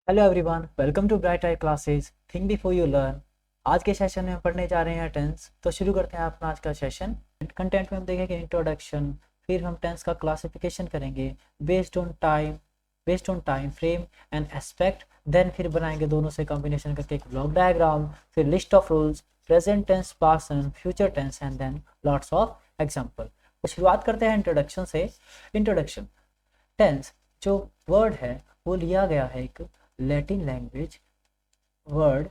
Hello everyone, welcome to bright I classes think before you learn. आज के session में हम पढ़ने जा रहे हैं टेंस। तो शुरू करते हैं अपना आज का सेशन। कंटेंट में हम देखेंगे इंट्रोडक्शन, फिर हम टेंस का क्लासिफिकेशन करेंगे based on time frame and aspect. Then फिर बनाएंगे दोनों से कॉम्बिनेशन करके एक ब्लॉक डायग्राम, फिर list of rules, present tense, past tense, future tense and then lots of example. तो शुरुआत करते हैं इंट्रोडक्शन से। इंट्रोडक्शन। टेंस जो वर्ड है वो लिया गया है एक लैटिन लैंग्वेज वर्ड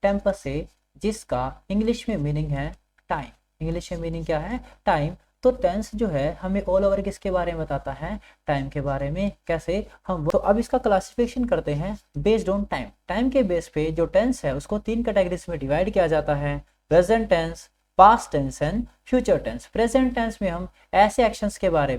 टेम्पस से जिसका इंग्लिश में मीनिंग है टाइम। इंग्लिश में मीनिंग क्या है? टाइम। तो टेंस जो है हमें ऑल ओवर किसके बारे में बताता है? टाइम के बारे में। कैसे? हम तो अब इसका क्लासिफिकेशन करते हैं बेस्ड ऑन टाइम। टाइम के बेस पे जो टेंस है उसको 3 कैटेगरीज में डिवाइड किया जाता है: present tense, past tense and future tense. Present tense में हम ऐसे एक्शंस के बारे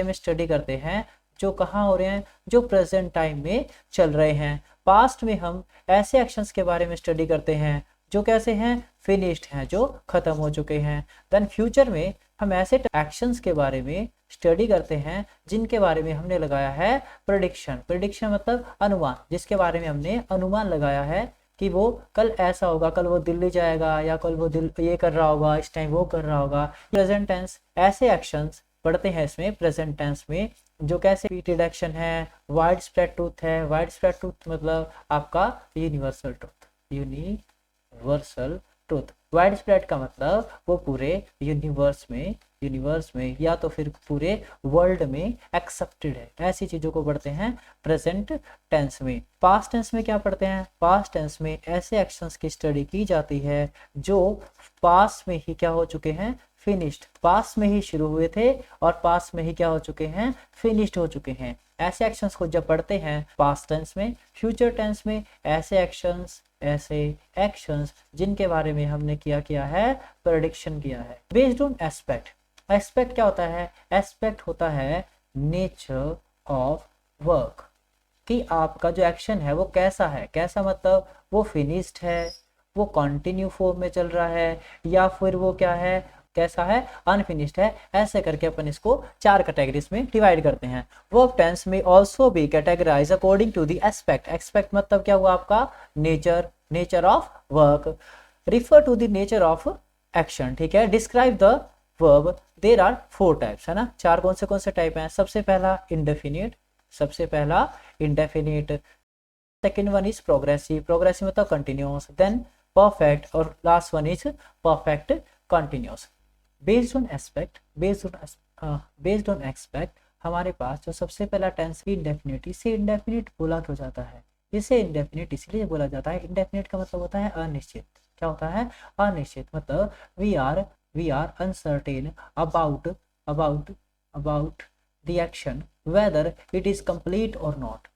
में स्टडी करते हैं जो कहाँ हो रहे हैं, जो प्रेजेंट टाइम में चल रहे हैं। पास्ट में हम ऐसे एक्शंस के बारे में स्टडी करते हैं जो कैसे हैं, फिनिश्ड हैं, जो खत्म हो चुके हैं। देन फ्यूचर में हम ऐसे एक्शंस के बारे में स्टडी करते हैं जिनके बारे में हमने लगाया है प्रेडिक्शन मतलब अनुमान, जिसके बारे में हमने अनुमान लगाया है कि वो कल ऐसा होगा, कल वो दिल्ली जाएगा, या कल वो ये कर रहा होगा, इस टाइम वो कर रहा होगा। प्रेजेंट टेंस ऐसे एक्शंस पढ़ते हैं इसमें प्रेजेंट टेंस में जो कैसे रिपीटेड एक्शन है, वाइड स्प्रेड ट्रूथ है। वाइड स्प्रेड ट्रूथ मतलब आपका यूनिवर्सल ट्रूथ। वाइड स्प्रेड का मतलब वो पूरे यूनिवर्स में या तो फिर पूरे वर्ल्ड में एक्सेप्टेड है। ऐसी चीजों को पढ़ते हैं प्रेजेंट टेंस में। पास्ट टेंस में क्या पढ़ते हैं? पास्ट टेंस में ऐसे एक्शंस की स्टडी की जाती है जो पास्ट में ही क्या हो चुके हैं, फिनिश्ड, पास्ट में ही शुरू हुए थे और पास्ट में ही क्या हो चुके हैं, फिनिश्ड हो चुके हैं। ऐसे एक्शंस को जब पढ़ते हैं पास्ट टेंस में। फ्यूचर टेंस में ऐसे एक्शंस जिनके बारे में हमने किया है, प्रेडिक्शन किया है। Based on aspect. एस्पेक्ट क्या होता है? एस्पेक्ट होता है नेचर ऑफ वर्क, कि आपका जो एक्शन है वो कैसा है। कैसा मतलब वो फिनिश्ड है, वो कंटिन्यू फॉर्म में चल रहा है, या फिर वो क्या है, कैसा है, अनफिनिश्ड है। ऐसे करके अपन इसको 4 कैटेगरीज में डिवाइड करते हैं। वर्क टेंस में also be categorise according to the aspect. Aspect मतलब क्या हुआ आपका? Nature of work. Refer to the nature of action, ठीक है। Describe the verb. There are 4 types, है ना। 4 कौन से टाइप हैं? सबसे पहला indefinite, second one is progressive मतलब कंटिन्यूस, देन परफेक्ट, और last one is perfect continuous. Based on aspect हमारे पास जो सबसे पहला टेंस इंडेफिनिट। इसे इंडेफिनिट बोला क्यों जाता है? इसे इंडेफिनिट इसलिए बोला जाता है, इंडेफिनिट का मतलब होता है अनिश्चित। क्या होता है? अनिश्चित मतलब वी आर uncertain about the action whether it is complete और नॉट।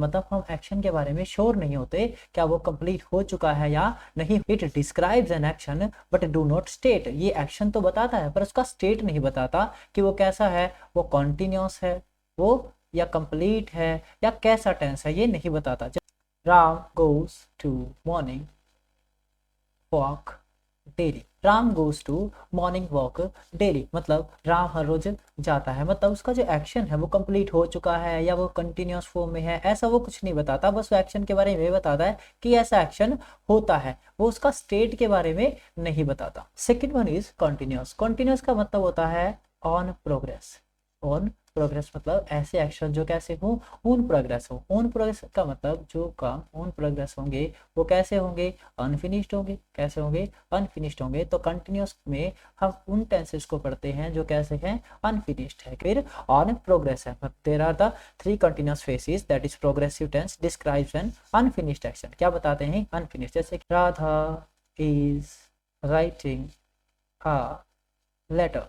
मतलब हम एक्शन के बारे में श्योर नहीं होते क्या वो कंप्लीट हो चुका है या नहीं। It describes an action but do not state. ये एक्शन तो बताता है पर उसका स्टेट नहीं बताता कि वो कैसा है, वो कॉन्टिन्यूस है, वो या कंप्लीट है, या कैसा टेंस है, ये नहीं बताता। Ram goes to morning walk daily. Ram goes to morning walk daily मतलब राम हर रोज जाता है, मतलब उसका जो एक्शन है वो कंप्लीट हो चुका है या वो कंटिन्यूस फॉर्म में है, ऐसा वो कुछ नहीं बताता। बस वो एक्शन के बारे में बताता है कि ऐसा एक्शन होता है, वो उसका स्टेट के बारे में नहीं बताता। Second one is continuous. Continuous का मतलब होता है ऑन प्रोग्रेस मतलब ऐसे एक्शन जो कैसे हो, ऑन प्रोग्रेस हो। ऑन प्रोग्रेस का मतलब जो काम ऑन प्रोग्रेस होंगे वो कैसे होंगे, अनफिनिश्ड होंगे। कैसे होंगे? अनफिनिश्ड होंगे। तो कंटिन्यूस में हम उन टेंसेस को पढ़ते हैं जो कैसे हैं, अनफिनिश्ड है, फिर ऑन प्रोग्रेस है। There are the 3 continuous phases, that is progressive tense describes an unfinished action. क्या बताते हैं? अनफिनिश्ड। जैसे Radha is writing a letter.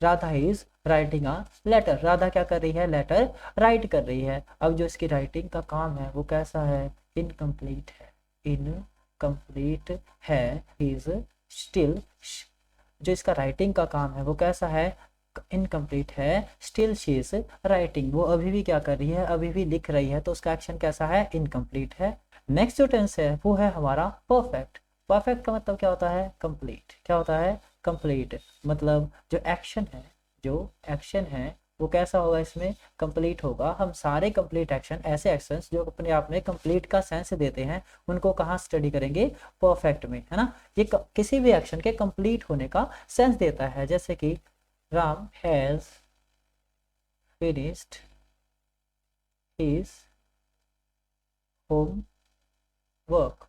Radha is writing a letter. Radha क्या कर रही है? लेटर राइट कर रही है। अब जो इसकी राइटिंग का काम है वो कैसा है? इनकम्प्लीट है। इज स्टिल, जो इसका राइटिंग का काम है वो कैसा है? इनकम्प्लीट है। स्टिल शी इज राइटिंग, वो अभी भी क्या कर रही है? अभी भी लिख रही है, तो उसका एक्शन कैसा है? इनकम्प्लीट है। नेक्स्ट जो टेंस है वो है हमारा परफेक्ट। परफेक्ट का मतलब क्या होता है? कंप्लीट। क्या होता है? कंप्लीट मतलब जो एक्शन है वो कैसा होगा, इसमें कंप्लीट होगा। हम सारे कंप्लीट एक्शन, ऐसे एक्शंस जो अपने आप में कंप्लीट का सेंस देते हैं, उनको कहाँ स्टडी करेंगे, परफेक्ट में, है ना। ये किसी भी एक्शन के कंप्लीट होने का सेंस देता है। जैसे कि Ram has finished his home work.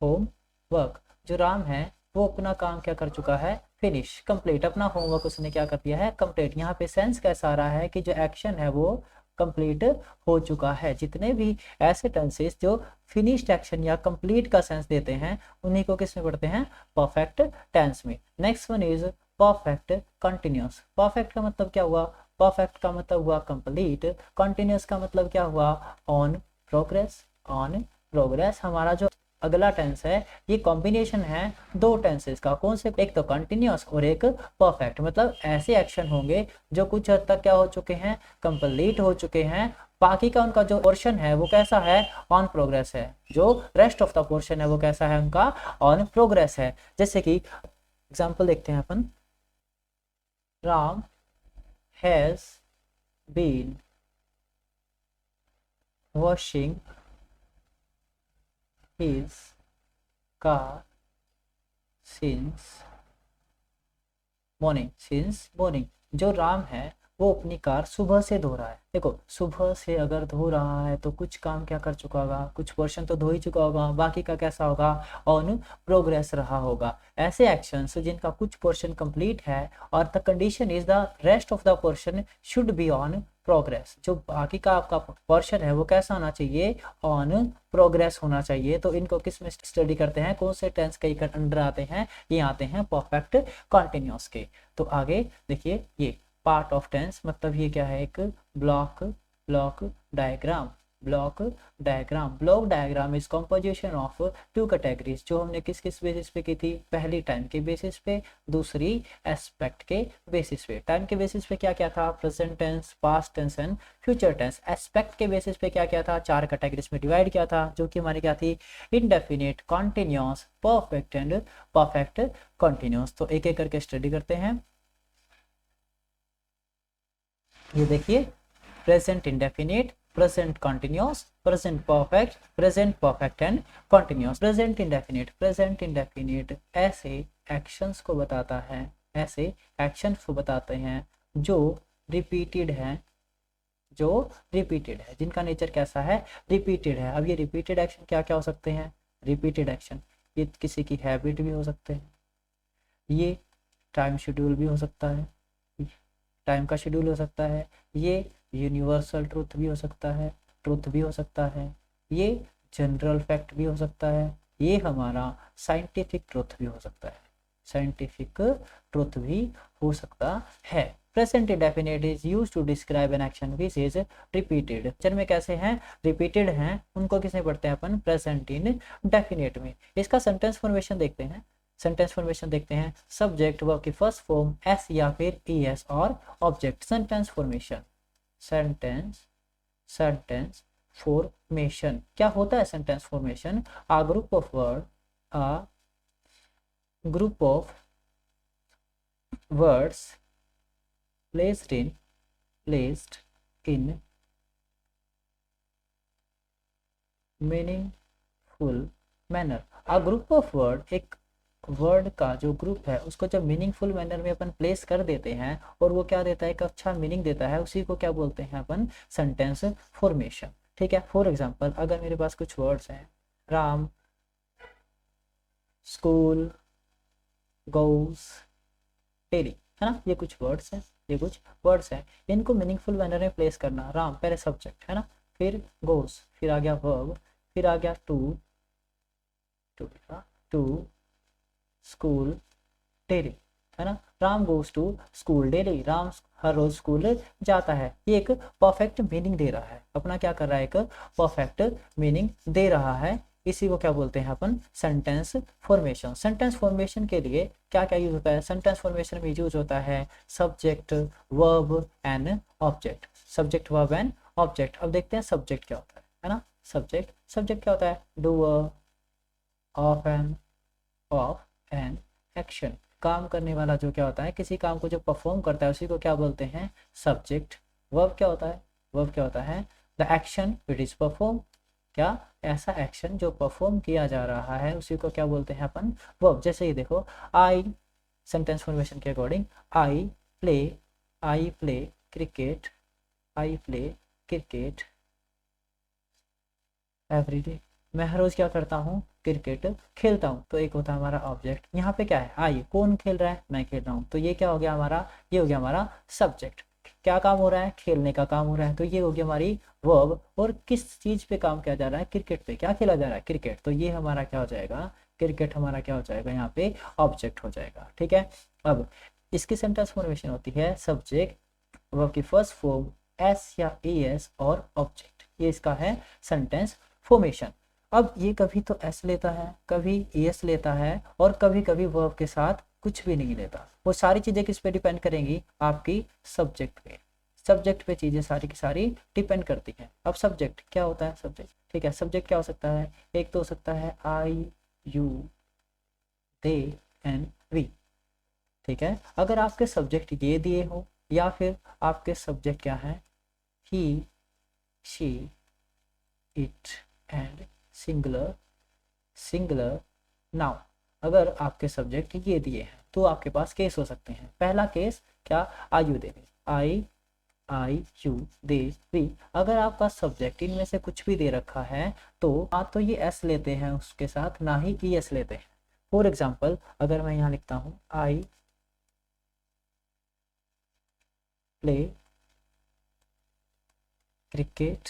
Home work, जो राम है वो अपना काम क्या कर चुका है, फिनिश, कंप्लीट, अपना होमवर्क उसने क्या कर दिया है, कंप्लीट। यहाँ पे सेंस कैसा आ रहा है कि जो एक्शन है वो कंप्लीट हो चुका है। जितने भी ऐसे टेंसेस जो फिनिश्ड एक्शन या कंप्लीट का सेंस देते हैं, उन्हीं को किस में पढ़ते हैं, परफेक्ट टेंस में। Next one is perfect continuous. Perfect का मतलब क्या हुआ, परफेक्ट का मतलब हुआ कंप्लीट, कंटिन्यूस का मतलब क्या हुआ, ऑन प्रोग्रेस। ऑन प्रोग्रेस हमारा जो अगला टेंस है, ये कॉम्बिनेशन है दो टेंसेस का। कौन से, एक तो कंटिन्यूअस और एक परफेक्ट। मतलब ऐसे एक्शन होंगे जो कुछ हद तक क्या हो चुके हैं, कंप्लीट हो चुके हैं, बाकी का उनका जो पोर्शन है वो कैसा है, ऑन प्रोग्रेस है। जो रेस्ट ऑफ द पोर्शन है वो कैसा है, उनका ऑन प्रोग्रेस है। जैसे कि एग्जाम्पल देखते हैं अपन, Ram has been washing his car since morning। जो राम है वो अपनी कार सुबह से धो रहा है। देखो सुबह से अगर धो रहा है तो कुछ काम क्या कर चुका होगा, कुछ पोर्शन तो धो ही चुका होगा, बाकी का कैसा होगा, ऑन प्रोग्रेस रहा होगा। ऐसे एक्शंस जिनका कुछ पोर्शन कंप्लीट है और the condition is the rest of the portion should be on progress, जो बाकी का आपका पोर्शन है वो कैसा होना चाहिए, ऑन प्रोग्रेस होना चाहिए। तो इनको किस में स्टडी करते हैं, कौन से टेंस के अंडर आते हैं, ये आते हैं परफेक्ट कंटिन्यूअस के। तो आगे देखिए, ये पार्ट ऑफ टेंस मतलब ये क्या है, एक block diagram. Block diagram is composition of two categories, जो हमने किस किस बेसिस पे की थी, पहली टाइम के बेसिस पे, दूसरी एस्पेक्ट के बेसिस पे। टाइम के बेसिस पे क्या क्या था, present tense, past tense and future tense. Aspect के बेसिस पे क्या क्या था, चार कैटेगरीज में डिवाइड किया था, जो कि हमारी क्या थी, indefinite, continuous, perfect and perfect continuous. तो एक एक करके स्टडी करते हैं। ये देखिए, present indefinite, present continuous, present perfect and continuous. Present indefinite ऐसे एक्शंस को बताता है, ऐसे एक्शंस को बताते हैं जो रिपीटेड हैं, जिनका नेचर कैसा है, रिपीटेड है। अब ये रिपीटेड एक्शन क्या क्या हो सकते हैं, रिपीटेड एक्शन ये किसी की हैबिट भी हो सकते हैं, ये टाइम शेड्यूल भी हो सकता है, टाइम का शेड्यूल हो सकता है, ये यूनिवर्सल ट्रूथ भी हो सकता है, ये जनरल फैक्ट भी हो सकता है, ये हमारा साइंटिफिक ट्रूथ भी हो सकता है, present indefinite is used to describe an action which is repeated. Action में कैसे हैं, रिपीटेड हैं, उनको किसने पढ़ते हैं अपन, प्रेजेंट इंडेफिनिट में। इसका सेंटेंस फॉर्मेशन देखते हैं। सब्जेक्ट वर्ब की फर्स्ट फॉर्म एस या फिर ईएस और ऑब्जेक्ट। सेंटेंस फॉर्मेशन क्या होता है, sentence formation, a group of words placed in meaningful manner। A group of word, एक वर्ड का जो ग्रुप है उसको जब मीनिंगफुल मैनर में अपन प्लेस कर देते हैं और वो क्या देता है, एक अच्छा मीनिंग देता है, उसी को क्या बोलते हैं अपन, सेंटेंस फॉर्मेशन। ठीक है, फॉर एग्जांपल अगर मेरे पास कुछ वर्ड्स हैं, राम स्कूल गोज डेली, है ना, ये कुछ वर्ड्स हैं, इनको मीनिंगफुल मैनर में प्लेस करना। राम पहले सब्जेक्ट है ना, फिर गोज, फिर आ गया वर्ब, फिर आ गया टू स्कूल डेली, है ना, Ram goes to school daily, Ram हर रोज स्कूल जाता है। ये एक परफेक्ट मीनिंग दे रहा है, अपना क्या कर रहा है, एक परफेक्ट मीनिंग दे रहा है। इसी को क्या बोलते हैं अपन, सेंटेंस फॉर्मेशन। सेंटेंस फॉर्मेशन के लिए क्या क्या यूज होता है, सेंटेंस फॉर्मेशन में यूज होता है सब्जेक्ट वर्ब एंड ऑब्जेक्ट। अब देखते हैं सब्जेक्ट क्या होता है ना, सब्जेक्ट क्या होता है, डूअर ऑफ एन एक्शन, काम करने वाला जो क्या होता है, किसी काम को जो परफॉर्म करता है उसी को क्या बोलते हैं, सब्जेक्ट वर्ब क्या होता है? वर्ब क्या होता है? The action which is perform, क्या? ऐसा एक्शन जो परफॉर्म किया जा रहा है उसी को क्या बोलते हैं अपन? वर्ब। जैसे ये देखो, आई, सेंटेंस फॉर्मेशन के according, I play, I play cricket, I play cricket everyday, मैं हर रोज क्या करता हूँ? क्रिकेट खेलता हूँ। तो एक होता है हमारा ऑब्जेक्ट, यहाँ पे क्या है? आई, कौन खेल रहा है? मैं खेल रहा हूँ। तो ये क्या हो गया हमारा? ये हो गया हमारा सब्जेक्ट। क्या काम हो रहा है? खेलने का काम हो रहा है। तो ये हो गया हमारी वर्ब। और किस चीज पे काम किया जा रहा है? क्रिकेट पे। क्या खेला जा रहा है? क्रिकेट। तो ये हमारा क्या हो जाएगा? क्रिकेट हमारा क्या हो जाएगा यहाँ पे? ऑब्जेक्ट हो जाएगा। ठीक है। अब इसकी सेंटेंस फॉर्मेशन होती है सब्जेक्ट, वर्ब की फर्स्ट फॉर्म एस या एस और ऑब्जेक्ट। ये इसका है सेंटेंस फॉर्मेशन। अब ये कभी तो एस लेता है, कभी एस लेता है, और कभी कभी वर्ब के साथ कुछ भी नहीं लेता। वो सारी चीजें किस पे डिपेंड करेंगी? आपकी सब्जेक्ट पे। सब्जेक्ट पे चीजें सारी की सारी डिपेंड करती हैं। अब सब्जेक्ट क्या होता है? सब्जेक्ट, ठीक है, सब्जेक्ट क्या हो सकता है? एक तो हो सकता है आई, यू, दे एंड वी। ठीक है। अगर आपके सब्जेक्ट ये दिए हो, या फिर आपके सब्जेक्ट क्या है? He, she, it and singular, singular noun. अगर आपके सब्जेक्ट ये दिए हैं तो आपके पास केस हो सकते हैं। पहला केस क्या? आयु दे, आई यू दे वी। अगर आपका सब्जेक्ट इनमें से कुछ भी दे रखा है तो ना तो ये एस लेते हैं उसके साथ, ना ही ई एस लेते हैं। फॉर एग्जाम्पल, अगर मैं यहाँ लिखता हूँ I play cricket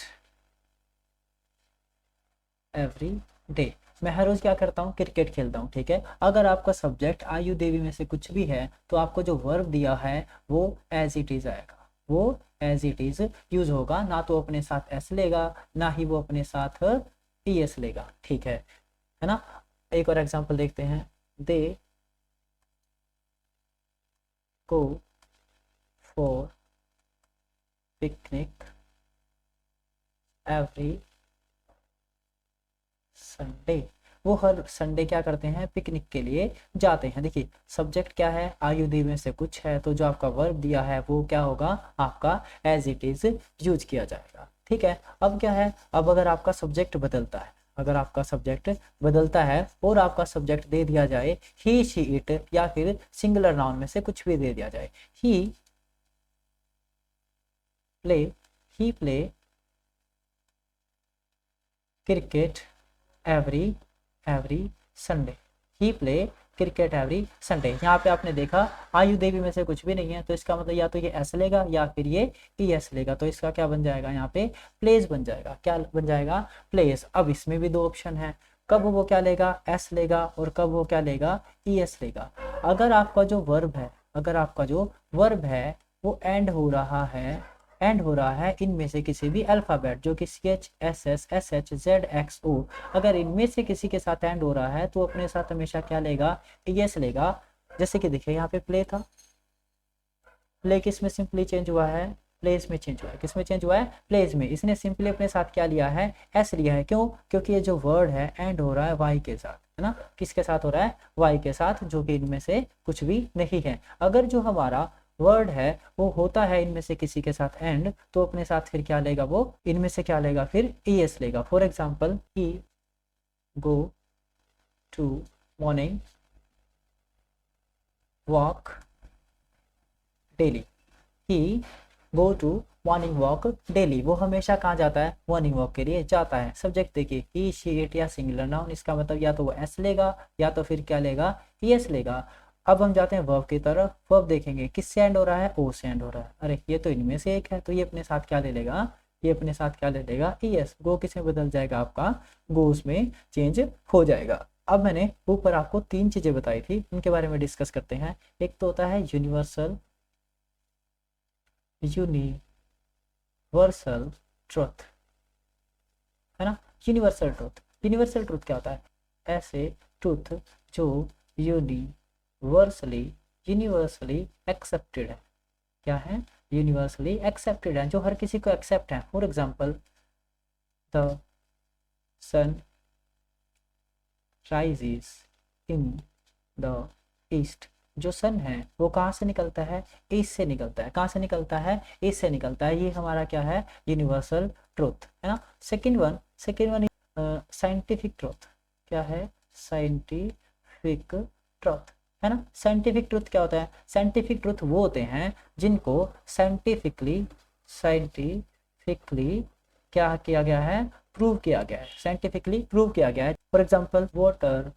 every day, मैं हर रोज क्या करता हूँ? क्रिकेट खेलता हूँ। ठीक है। अगर आपका सब्जेक्ट आयु देवी में से कुछ भी है तो आपको जो वर्ब दिया है वो एज इट इज आएगा, वो एज इट इज यूज होगा। ना तो अपने साथ एस लेगा, ना ही वो अपने साथ ई एस लेगा। ठीक है ना। एक और एग्जांपल देखते हैं। They go for picnic every Sunday, वो हर संडे क्या करते हैं? पिकनिक के लिए जाते हैं। देखिए सब्जेक्ट क्या है? आयुधि में से कुछ है, तो जो आपका वर्ब दिया है वो क्या होगा? आपका एज इट इज यूज किया जाएगा। ठीक है। अब क्या है? अब अगर आपका सब्जेक्ट बदलता है, अगर आपका सब्जेक्ट बदलता है और आपका सब्जेक्ट दे दिया जाए ही, शी, इट, या फिर सिंगुलर नाउन में से कुछ भी दे दिया जाए, he play, he play cricket every every Sunday, he play cricket every Sunday. यहाँ पे आपने देखा आयु देवी में से कुछ भी नहीं है, तो इसका मतलब या तो ये एस लेगा या फिर ये ई एस लेगा। तो इसका क्या बन जाएगा? यहाँ पे प्लेस बन जाएगा। क्या बन जाएगा? प्लेस। अब इसमें भी दो ऑप्शन है, कब वो क्या लेगा? एस लेगा, और कब वो क्या लेगा? ई एस लेगा। अगर आपका जो वर्ब है, अगर आपका जो वर्ब है वो एंड हो रहा है इनमें से किसी भी अल्फाबेट, जो कि C H, S S, S H, Z, X, O, अगर इनमें से किसी के साथ एंड हो रहा है तो अपने साथ हमेशा क्या लेगा? यस लेगा। जैसे कि देखिए यहाँ पे प्ले था, प्ले किस में सिंपली चेंज हुआ है? प्लेस में चेंज हुआ है। किस में चेंज हुआ है? प्लेस में। इसने सिंपली अपने साथ क्या लिया है? एस लिया है। क्यों? क्योंकि ये जो वर्ड है एंड हो रहा है वाई के साथ, है ना। किसके साथ हो रहा है? वाई के साथ, जो कि इनमें से कुछ भी नहीं है। अगर जो हमारा वर्ड है वो होता है इनमें से किसी के साथ एंड, तो अपने साथ फिर क्या लेगा? वो इनमें से क्या लेगा? फिर ई एस लेगा। For example, he go to morning walk daily, he go to morning walk daily, वो हमेशा कहाँ जाता है? मॉर्निंग वॉक के लिए जाता है। सब्जेक्ट देखिए ही, शी, इट या सिंगुलर नाउन, इसका मतलब या तो वो एस लेगा या तो फिर क्या लेगा? यस लेगा। अब हम जाते हैं वर्ब की तरफ। वर्ब देखेंगे किससे एंड हो रहा है? ओ से एंड हो रहा है। अरे ये तो इनमें से एक है, तो ये अपने साथ क्या ले लेगा? ये अपने साथ क्या ले लेगा? यस। गो किस में बदल जाएगा? आपका गोस में चेंज हो जाएगा। अब मैंने ऊपर आपको तीन चीजें बताई थी, उनके बारे में डिस्कस करते हैं। एक तो होता है यूनिवर्सल यूनिवर्सल ट्रुथ, है ना। यूनिवर्सल ट्रुथ, यूनिवर्सल ट्रुथ क्या होता है? ऐसे ट्रुथ जो यूनिवर्सली यूनिवर्सली एक्सेप्टेड है। क्या है? यूनिवर्सली एक्सेप्टेड है, जो हर किसी को एक्सेप्ट है। For example, the sun rises in the east, जो सन है वो कहाँ से निकलता है, ईस्ट से निकलता है। कहाँ से निकलता है, ईस्ट से निकलता है। ये हमारा क्या है, यूनिवर्सल ट्रूथ है ना। Second one scientific truth. क्या है, साइंटिफिक ट्रूथ है ना। साइंटिफिक ट्रूथ क्या होता है, साइंटिफिक ट्रूथ वो होते हैं जिनको साइंटिफिकली क्या किया गया है, प्रूव किया गया है, साइंटिफिकली प्रूव किया गया है। For example water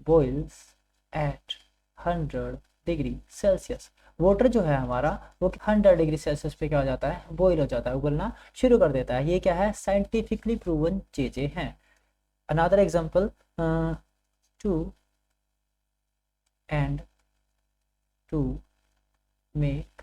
boils at 100 degree Celsius. Water जो है हमारा वो 100 डिग्री सेल्सियस पे क्या हो जाता है, बॉईल हो जाता है, उबलना शुरू कर देता है। ये क्या है, साइंटिफिकली प्रूवन चीजें हैं। Another example, 2 and 2 make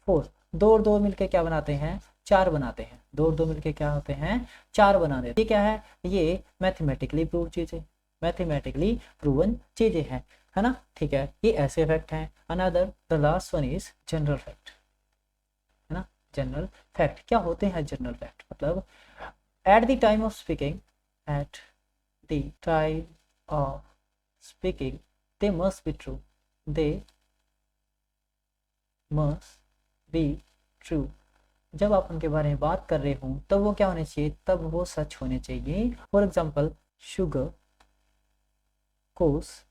4। दो और दो मिलके क्या बनाते हैं, 4 बनाते हैं। दो और दो मिलके क्या होते हैं, 4 बना देते हैं। ये क्या है, ये मैथमेटिकली प्रूव चीजें, मैथमेटिकली प्रूवन चीजें हैं, है ना। ठीक है, ये ऐसे फैक्ट हैं। Another the last one is general fact, है ना। जनरल फैक्ट क्या होते हैं, जनरल फैक्ट मतलब at the time of speaking, at the time of speaking they must be true, they must be true. जब आप उनके बारे में बात कर रहे हो तब वो क्या होने चाहिए, तब वो सच होने चाहिए। For example sugar cost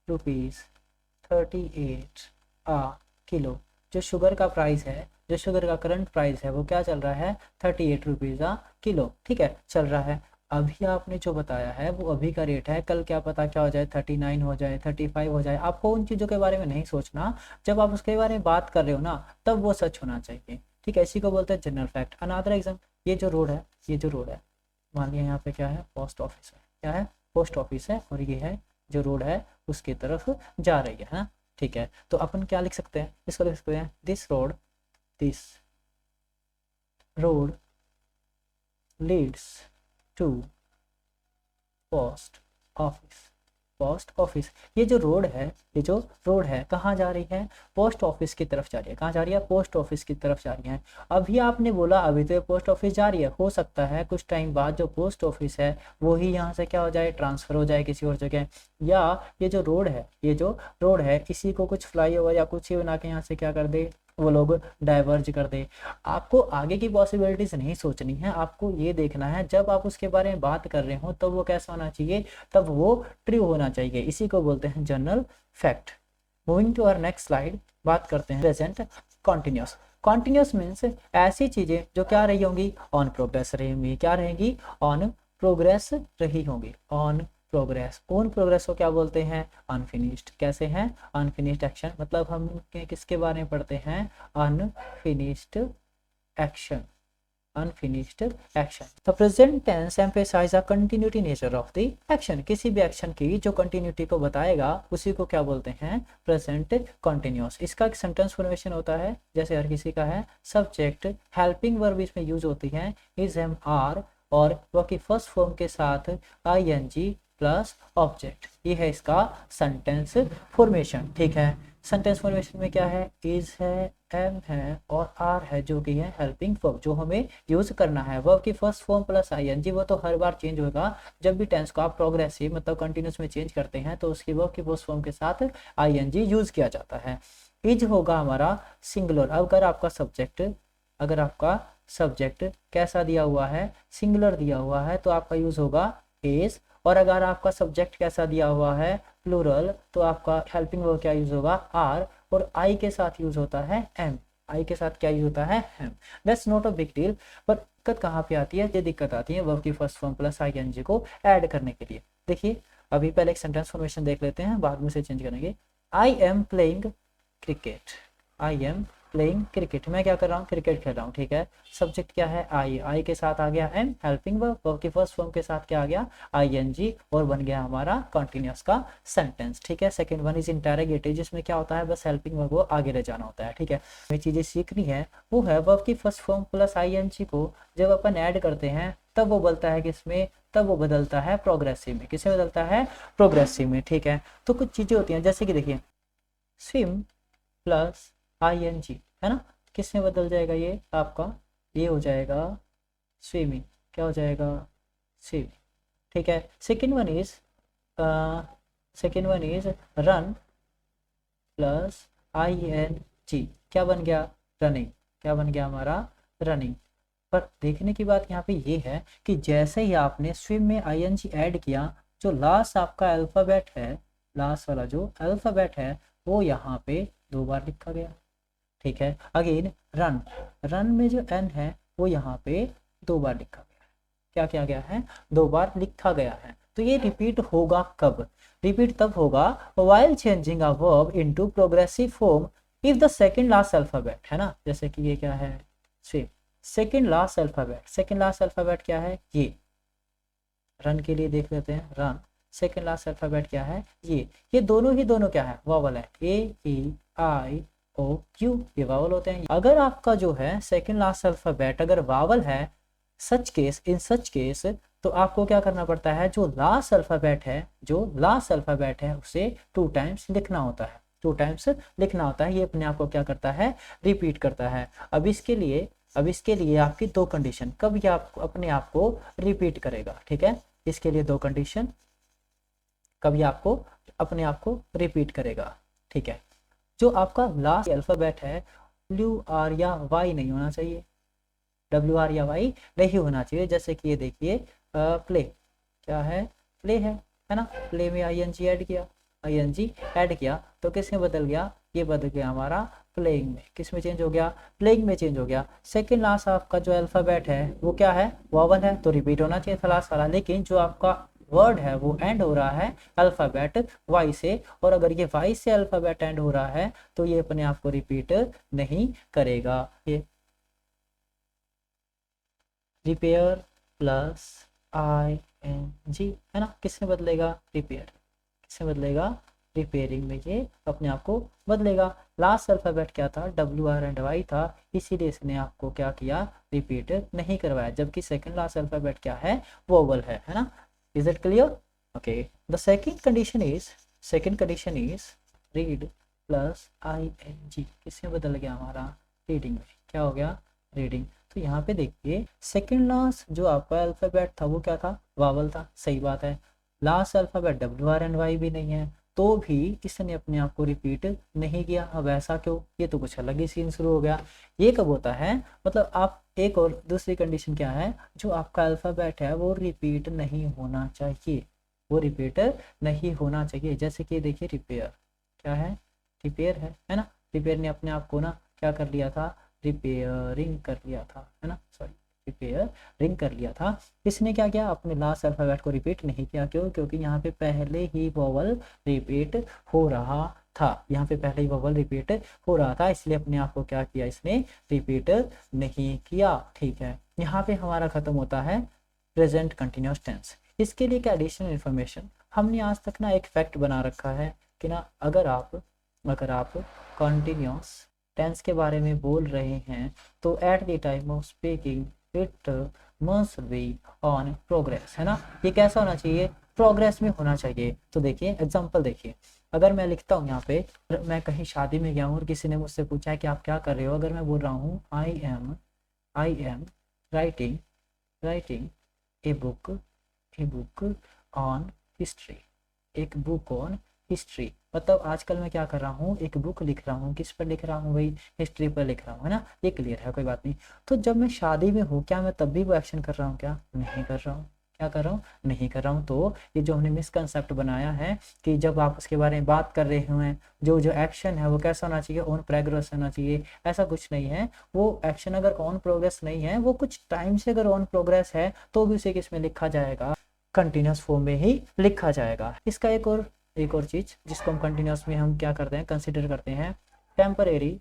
₹38 a kilo. जो शुगर का प्राइस है, जो शुगर का करंट प्राइस है वो क्या चल रहा है, ₹38 आ किलो। ठीक है, चल रहा है। अभी आपने जो बताया है वो अभी का रेट है, कल क्या पता क्या हो जाए, 39 हो जाए, 35 हो जाए। आपको उन चीज़ों के बारे में नहीं सोचना, जब आप उसके बारे में बात कर रहे हो ना तब वो सच होना चाहिए। ठीक है, इसी को बोलते हैं जनरल फैक्ट। अनदर एग्जाम, ये जो रोड है, ये जो रोड है, मान लिया यहाँ पे क्या है, पोस्ट ऑफिस है। क्या है, पोस्ट ऑफिस है, और ये है जो रोड है उसकी तरफ जा रही है ना। ठीक है, तो अपन क्या लिख सकते हैं, इसको लिख सकते हैं this road leads to post office. Post office, ये जो रोड है, ये जो रोड है कहाँ जा रही है, पोस्ट ऑफिस की तरफ जा रही है। कहाँ जा रही है, पोस्ट ऑफिस की तरफ जा रही है। अभी आपने बोला अभी तो ये पोस्ट ऑफिस जा रही है, हो सकता है कुछ टाइम बाद जो पोस्ट ऑफिस है वो ही यहाँ से क्या हो जाए, ट्रांसफर हो जाए किसी और जगह। या ये जो रोड है, ये जो रोड है इसी को कुछ फ्लाईओवर या कुछ ही बना के यहाँ से क्या कर दे, वो लोग डाइवर्ज कर दे। आपको आगे की पॉसिबिलिटीज नहीं सोचनी है, आपको ये देखना है जब आप उसके बारे में बात कर रहे हो तब वो कैसा होना चाहिए, तब वो ट्रू होना चाहिए। इसी को बोलते हैं general fact. Moving to our next slide, बात करते हैं प्रेजेंट कॉन्टिन्यूस। कॉन्टिन्यूस मीन्स ऐसी चीजें जो क्या रही होंगी, ऑन प्रोग्रेस रही होंगी। क्या रहेंगी, ऑन प्रोग्रेस रही होंगी, ऑन प्रोग्रेस। ऑन प्रोग्रेस को क्या बोलते हैं, अनफिनिश्ड। कैसे हैं, अनफिनिश्ड एक्शन। मतलब हम किसके बारे में पढ़ते हैं, unfinished action, unfinished action. The present tense emphasise a continuity nature of the action. किसी भी एक्शन की जो कंटिन्यूटी को बताएगा उसी को क्या बोलते हैं, प्रेजेंट कंटिन्यूअस। इसका एक सेंटेंस फॉर्मेशन होता है, जैसे हर किसी का है, सब्जेक्ट हेल्पिंग वर्ब इसमें यूज होती है, इज एम आर, और वह की फर्स्ट फॉर्म के साथ ING प्लस ऑब्जेक्ट। ये है इसका सेंटेंस फॉर्मेशन। ठीक है, सेंटेंस फॉर्मेशन में क्या है, इज है, एम है और आर है जो कि है हेल्पिंग वर्ब, जो हमें यूज करना है। वर्ब की फर्स्ट फॉर्म प्लस ING, वो तो हर बार चेंज होगा। जब भी टेंस को आप प्रोग्रेसिव मतलब कंटिन्यूस में चेंज करते हैं तो उसकी वर्ब की फर्स्ट फॉर्म के साथ ING यूज किया जाता है। इज होगा हमारा सिंगुलर। अगर आपका सब्जेक्ट कैसा दिया हुआ है, सिंगुलर दिया हुआ है, तो आपका यूज होगा इज। और अगर आपका सब्जेक्ट कैसा दिया हुआ है, प्लूरल, तो आपका हेल्पिंग वर्ब क्या यूज होगा, आर। और आई के साथ यूज होता है एम। आई के साथ क्या यूज होता है, am. That's not a big deal. पर दिक्कत कहाँ पे आती है, ये दिक्कत आती है वर्ब की फर्स्ट फॉर्म प्लस ING को ऐड करने के लिए। देखिए, अभी पहले एक सेंटेंस फॉर्मेशन देख लेते हैं, बाद में से चेंज करेंगे। I am playing cricket, I am playing cricket, मैं क्या कर रहा हूँ, क्रिकेट खेल रहा हूँ। ठीक है, सब्जेक्ट क्या है, आई के साथ आ गया एम, हेल्पिंग वर्ब की फर्स्ट फॉर्म के साथ क्या आ गया, ING, और बन गया हमारा कंटिन्यूअस का सेंटेंस। ठीक है, सेकंड वन इज इंटरोगेटिव, जिसमें क्या होता है, बस हेल्पिंग वर्ब को आगे ले जाना होता है। ठीक है, ये चीजें सीखनी है वो है वर्ब की फर्स्ट फॉर्म प्लस ING को जब अपन ऐड करते हैं तब वो बदलता है किसमें, तब वो बदलता है प्रोग्रेसिव में। किसमें बदलता है, प्रोग्रेसिव में। ठीक है, तो कुछ चीजें होती हैं, जैसे कि देखिए स्विम प्लस ING, है ना, किस में बदल जाएगा ये आपका, ये हो जाएगा स्विमिंग। क्या हो जाएगा, स्विमिंग। ठीक है, second one is second one is run plus ING, क्या बन गया, रनिंग, क्या बन गया हमारा, रनिंग। पर देखने की बात यहाँ पे ये है कि जैसे ही आपने स्विम में ING ऐड किया, जो लास्ट आपका अल्फ़ाबेट है, लास्ट वाला जो अल्फ़ाबेट है वो यहाँ पे 2 बार लिखा गया। ठीक है, अगेन रन, रन में जो N है वो यहाँ पे 2 बार लिखा गया है। क्या किया गया है, 2 बार लिखा गया है। तो ये रिपीट होगा कब, रिपीट तब होगा while changing a verb into progressive form if the second last alphabet, है ना, जैसे कि ये क्या है, swim, second last alphabet, second last alphabet क्या है, ये रन के लिए देख लेते हैं, रन सेकेंड लास्ट अल्फाबेट क्या है, ये दोनों ही दोनों क्या है, वावल है, AEIOU, ये वावल होते हैं। अगर आपका जो है सेकेंड लास्ट अल्फाबेट अगर वावल है, सच केस, इन सच केस, तो आपको क्या करना पड़ता है, जो लास्ट अल्फाबेट है, जो लास्ट अल्फाबेट है उसे 2 टाइम्स लिखना होता है, 2 टाइम्स लिखना होता है। ये अपने आप को क्या करता है, रिपीट करता है। अब इसके लिए आपकी 2 कंडीशन, कब ये आप अपने आप को रिपीट करेगा, ठीक है, इसके लिए 2 कंडीशन, कब ये आपको अपने आप को रिपीट करेगा, ठीक है। जो आपका लास्ट अल्फाबेट है WR या Y नहीं होना चाहिए, WR या Y नहीं होना चाहिए। जैसे कि ये देखिए प्ले, क्या है, प्ले है ना, प्ले में ING ऐड किया, ING ऐड किया तो किसमें बदल गया, ये बदल गया हमारा प्लेइंग में, किस में चेंज हो गया, प्लेइंग में चेंज हो गया। सेकेंड लास्ट आपका जो अल्फाबेट है वो क्या है, वॉवल है, तो रिपीट होना चाहिए था लास्ट वाला, लेकिन जो आपका वर्ड है वो एंड हो रहा है अल्फाबेट Y से, और अगर ये Y से अल्फाबेट एंड हो रहा है तो ये अपने आप को रिपीट नहीं करेगा। ये रिपेयर प्लस ING, है ना, किसमें बदलेगा, रिपेयर, किसमें बदलेगा, रिपेयरिंग में ये अपने आप को बदलेगा। लास्ट अल्फाबेट क्या था, WR एंड Y था, इसीलिए इसने आपको क्या किया, रिपीट नहीं करवाया, जबकि सेकंड लास्ट अल्फाबेट क्या है, वोवल है ना। Is it clear, okay. The second condition is read plus ING, किसमें बदल गया हमारा, रीडिंग में, क्या हो गया, रीडिंग। तो यहाँ पे देखिए सेकंड लास्ट जो आपका अल्फाबेट था वो क्या था, वावल था, सही बात है। Last alphabet WR and Y भी नहीं है, तो भी इसने अपने आप को रिपीट नहीं किया। अब ऐसा क्यों, ये तो कुछ अलग ही सीन शुरू हो गया। ये कब होता है, मतलब आप एक और दूसरी कंडीशन क्या है, जो आपका अल्फाबेट है वो रिपीट नहीं होना चाहिए, वो रिपीट नहीं होना चाहिए। जैसे कि देखिए रिपेयर, क्या है, रिपेयर है ना, रिपेयर ने अपने आप को ना क्या कर लिया था, रिपेयरिंग कर लिया था, है ना, सॉरी, रिपेयरिंग कर लिया था। इसने क्या किया, अपने लास्ट अल्फाबेट को रिपीट नहीं किया, क्यों, क्योंकि यहाँ पे पहले ही वोवल रिपीट हो रहा था, यहाँ पे पहले ही वोवल रिपीट हो रहा था, इसलिए अपने आप को क्या किया, इसने रिपीट नहीं किया, ठीक है। यहाँ पे हमारा खत्म होता है प्रेजेंट कंटिन्यूस टेंस। इसके लिए क्या एडिशनल इन्फॉर्मेशन, हमने आज तक ना एक फैक्ट बना रखा है कि ना अगर आप कंटिन्यूस टेंस के बारे में बोल रहे हैं तो at the time of speaking it must be on progress, है ना, ये कैसा होना चाहिए, प्रोग्रेस में होना चाहिए। तो देखिए एग्जांपल देखिए, अगर मैं लिखता हूँ यहाँ पे, मैं कहीं शादी में गया हूँ और किसी ने मुझसे पूछा है कि आप क्या कर रहे हो, अगर मैं बोल रहा हूँ I am writing writing a book on history, एक बुक ऑन हिस्ट्री, मतलब आजकल मैं क्या कर रहा हूँ, एक बुक लिख रहा हूँ, किस पर लिख रहा हूँ भाई, हिस्ट्री पर लिख रहा हूँ, है ना, ये क्लियर है, कोई बात नहीं। तो जब मैं शादी में हूँ, क्या मैं तब भी वो एक्शन कर रहा हूँ, क्या नहीं कर रहा हूँ, क्या कर रहा हूँ, नहीं कर रहा हूँ। तो ये जो हमने मिसकंसेप्ट बनाया है कि जब आप उसके बारे में बात कर रहे हैं, जो जो एक्शन है वो कैसा होना चाहिए, ऑन प्रोग्रेस होना चाहिए, ऐसा कुछ नहीं है। वो एक्शन अगर ऑन प्रोग्रेस नहीं है, वो कुछ टाइम से अगर ऑन प्रोग्रेस है तो भी उसे किस में लिखा जाएगा, कंटिन्यूस फॉर्म में ही लिखा जाएगा। इसका एक और चीज जिसको हम कंटिन्यूस में हम क्या करते हैं, कंसिडर करते हैं, टेम्परेरी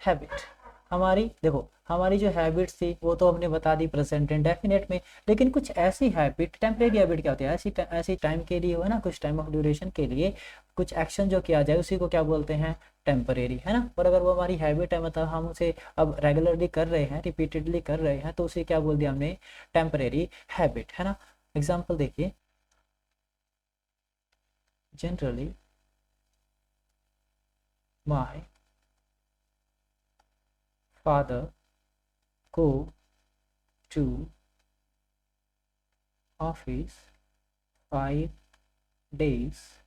हैबिट। हमारी देखो, हमारी जो हैबिट्स थी वो तो हमने बता दी प्रेजेंट एंड डेफिनेट में, लेकिन कुछ ऐसी हैबिट, टेम्परेरी हैबिट क्या होती है, ऐसी टाइम के लिए हो ना, कुछ टाइम ऑफ ड्यूरेशन के लिए कुछ एक्शन जो किया जाए उसी को क्या बोलते हैं, टेम्परेरी, है ना। और अगर वो हमारी हैबिट है, मतलब हम उसे अब रेगुलरली कर रहे हैं, रिपीटेडली कर रहे हैं, तो उसे क्या बोल दिया हमने, टेम्परेरी हैबिट, है ना। एग्जाम्पल देखिए, generally my father go to office 5 days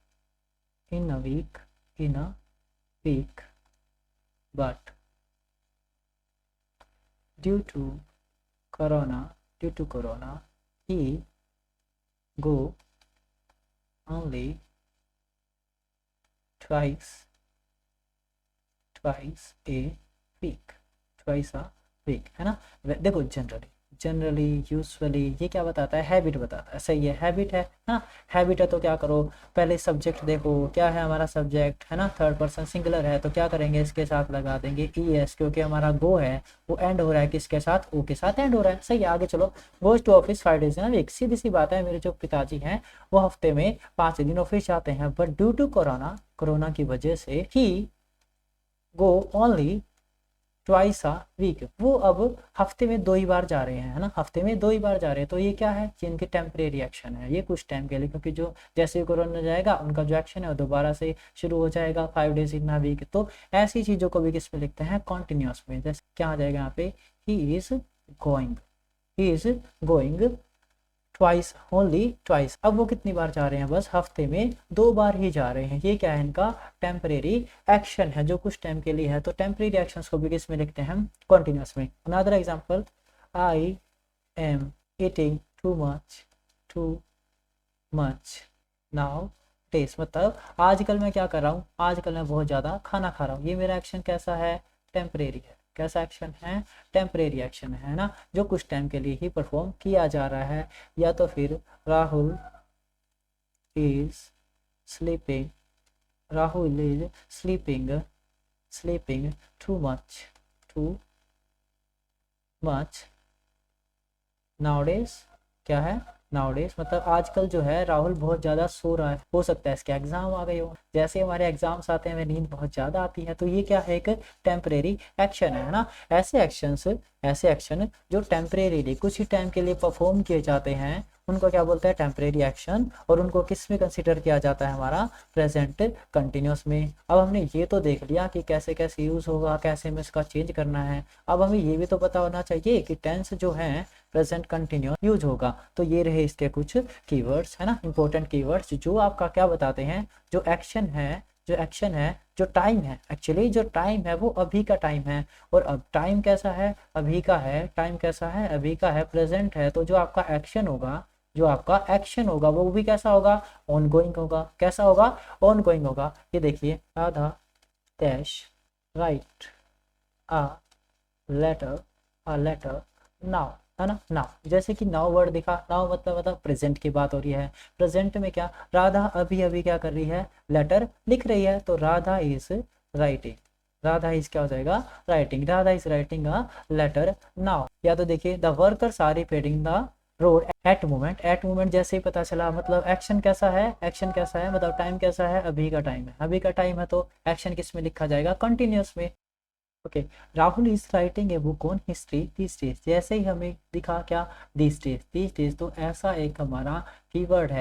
in a week, but due to corona he go only twice a week, है ना। देखो जनरली यूजुअली ये क्या बताता है, हैबिट बताता है, सही है, हैबिट है ना। हैबिट है तो क्या करो, पहले सब्जेक्ट देखो क्या है हमारा सब्जेक्ट, है ना, थर्ड पर्सन सिंगुलर है तो क्या करेंगे, इसके साथ लगा देंगे ES, क्योंकि हमारा गो है वो एंड हो रहा है किसके साथ, ओ के साथ एंड हो रहा है, सही है। आगे चलो, गोज टू ऑफिस 5 days ना, एक सीधी सी बात है, मेरे जो पिताजी हैं वो हफ्ते में 5 दिन ऑफिस जाते हैं, बट ड्यू टू कोरोना की वजह से he go only twice a week, वो अब हफ्ते में 2 ही बार जा रहे हैं, है ना, हफ्ते में 2 ही बार जा रहे हैं। तो ये क्या है, ये इनकी टेम्परेरी एक्शन है, ये कुछ टाइम के लिए, क्योंकि जो जैसे ही कोरोना जाएगा उनका जो एक्शन है वो दोबारा से शुरू हो जाएगा, 5 days इन अ वीक। तो ऐसी चीज़ों को भी किस में लिखते हैं, कॉन्टिन्यूस में। जैसे क्या आ जाएगा यहाँ पे, he is going twice, only twice. अब वो कितनी बार जा रहे हैं, बस हफ्ते में 2 बार ही जा रहे हैं। ये क्या है, इनका टेम्परेरी एक्शन है जो कुछ टाइम के लिए है। तो टेम्परेरी एक्शंस को भी किस में लिखते हैं हम, कॉन्टिन्यूस में। Another example, I am eating too much now days, मतलब आजकल मैं क्या कर रहा हूँ, आजकल मैं बहुत ज़्यादा खाना खा रहा हूँ। ये मेरा एक्शन कैसा है, टेम्परेरी है। कैसा एक्शन है, टेम्परेरी एक्शन है ना, जो कुछ टाइम के लिए ही परफॉर्म किया जा रहा है। या तो फिर Rahul is sleeping too much nowadays, क्या है, नाउडेज, मतलब आजकल जो है राहुल बहुत ज़्यादा सो रहा है। हो सकता है इसके एग्जाम आ गए हो, जैसे हमारे एग्जाम्स आते हैं हमें नींद बहुत ज़्यादा आती है, तो ये क्या है, एक टेम्परेरी एक्शन है ना। ऐसे एक्शन जो टेम्परेरीली कुछ ही टाइम के लिए परफॉर्म किए जाते हैं उनको क्या बोलते हैं, टेम्परेरी एक्शन, और उनको किस में कंसिडर किया जाता है, हमारा प्रेजेंट कंटिन्यूस में। अब हमने ये तो देख लिया कि कैसे कैसे यूज़ होगा, कैसे में इसका चेंज करना है। अब हमें ये भी तो पता होना चाहिए कि टेंस जो है प्रेजेंट कंटिन्यूस यूज होगा। तो ये रहे इसके कुछ कीवर्ड्स, है ना, इंपॉर्टेंट कीवर्ड्स जो आपका क्या बताते हैं, जो एक्शन है, जो टाइम है, एक्चुअली जो टाइम है वो अभी का टाइम है, और अब टाइम कैसा है, अभी का है, टाइम कैसा है, अभी का है, प्रेजेंट है। तो जो आपका एक्शन होगा वो भी कैसा होगा, ऑनगोइंग होगा। कैसा होगा, ऑनगोइंग होगा। ये देखिए, Radha dash write a letter now, है ना, नाउ, जैसे कि नाउ वर्ड दिखा, नाउ मतलब प्रेजेंट की बात हो रही है। प्रेजेंट में क्या, राधा अभी क्या कर रही है, लेटर लिख रही है, तो राधा इज राइटिंग, क्या हो जाएगा, Radha is writing a letter now. या तो देखिए, the workers are repairing the road at moment जैसे ही पता चला, मतलब एक्शन कैसा है, मतलब टाइम कैसा है, अभी का टाइम है, तो एक्शन किस में लिखा जाएगा, कंटिन्यूस में। Okay, Rahul is writing a book on history this days, जैसे ही हमें दिखा क्या, दिस डेज, तो ऐसा एक हमारा कीवर्ड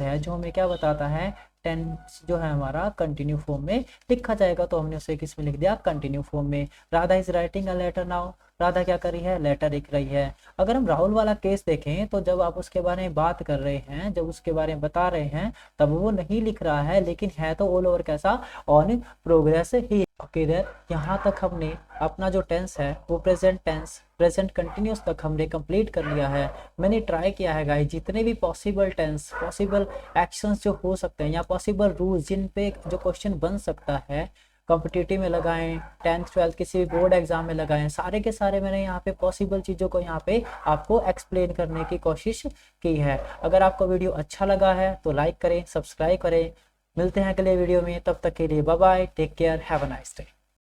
है जो हमें क्या बताता है, टेंस जो है हमारा कंटिन्यू फॉर्म में लिखा जाएगा। तो हमने उसे किस में लिख दिया, कंटिन्यू फॉर्म में। Radha is writing a letter now, Radha क्या कर रही है, लेटर लिख रही है। अगर हम राहुल वाला केस देखें तो जब आप उसके बारे में बात कर रहे हैं, जब उसके बारे में बता रहे हैं, तब वो नहीं लिख रहा है, लेकिन है तो ऑल ओवर कैसा, ऑन प्रोग्रेस ही। ओके देयर, यहाँ तक हमने अपना जो टेंस है वो प्रेजेंट कंटिन्यूस तक हमने कंप्लीट कर लिया है। मैंने ट्राई किया है गाइस, जितने भी पॉसिबल टेंस, पॉसिबल एक्शंस जो हो सकते हैं, या पॉसिबल रूल्स जिन पे जो क्वेश्चन बन सकता है, कॉम्पिटिटिव में लगाएं, 10th 12th किसी भी बोर्ड एग्जाम में लगाएं, सारे के सारे मैंने यहाँ पे पॉसिबल चीज़ों को यहाँ पे आपको एक्सप्लेन करने की कोशिश की है। अगर आपको वीडियो अच्छा लगा है तो लाइक करें, सब्सक्राइब करें। मिलते हैं अगले वीडियो में, तब तक के लिए bye bye, take care, have a nice day.